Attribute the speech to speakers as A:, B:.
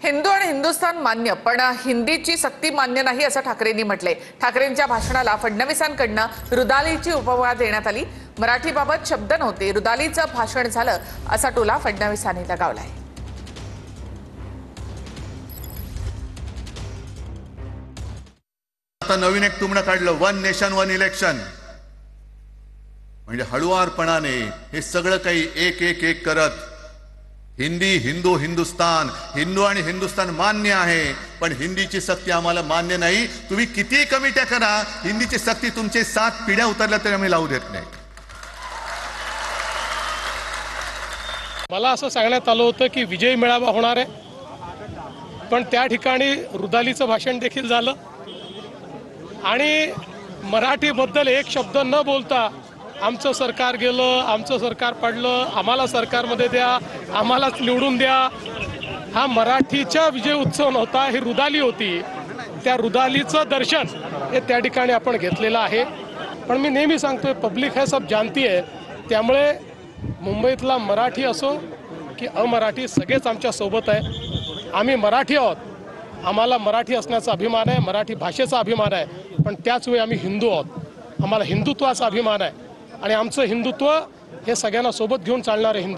A: हिंदू आणि हिंदुस्थान मान्य, पण हिंदीची सक्ती मान्य नाही असं ठाकरेंनी म्हटलंय। ठाकरेंच्या भाषणाला फडणवीसांकडनं रुदालीची उपमा देण्यात आली। मराठीबाबत शब्द नव्हते, रुदालीचं भाषण झालं असा टोला फडणवीसांनी लगावलाय।
B: आता नवीन एक तुमनं काढलं, वन नेशन वन इलेक्शन। म्हणजे हळुवारपणाने हे सगळं काही एक एक एक करत हिंदी हिंदू हिंदुस्तान, हिंदू आणि हिंदुस्तान मान्य आहे, पण हिंदीची सक्ती आम्हाला मान्य नाही। तुम्ही किती कमिट्या करा, हिंदीची सक्ती तुमचे 7 पिढ्या उतरल्या तरी आम्ही लावू देत नाही।
C: मला असं सांगण्यात आलं होतं की विजय मेळावा होणार आहे, पण त्या ठिकाणी रुदालीचं भाषण देखील झालं आणि मराठीबद्दल एक शब्द न बोलता आमचं सरकार गेलं, आमचं सरकार पडलं, आम्हाला सरकारमध्ये द्या, आम्हालाच निवडून द्या, हा मराठीचा विजय उत्सव नव्हता, ही रुदाली होती। त्या रुदालीचं दर्शन हे त्या ठिकाणी आपण घेतलेलं आहे। पण मी नेहमी सांगतोय, पब्लिक हे सब जानती आहे। त्यामुळे मुंबईतला मराठी असो की अमराठी सगळेच आमच्या सोबत आहे। आम्ही मराठी आहोत, आम्हाला मराठी असण्याचा अभिमान आहे, मराठी भाषेचा अभिमान आहे, पण त्याच वेळी आम्ही हिंदू आहोत, आम्हाला हिंदुत्वाचा अभिमान आहे आणि आमचं हिंदुत्व हे सगळ्यांना सोबत घेऊन चालणारे हिंदू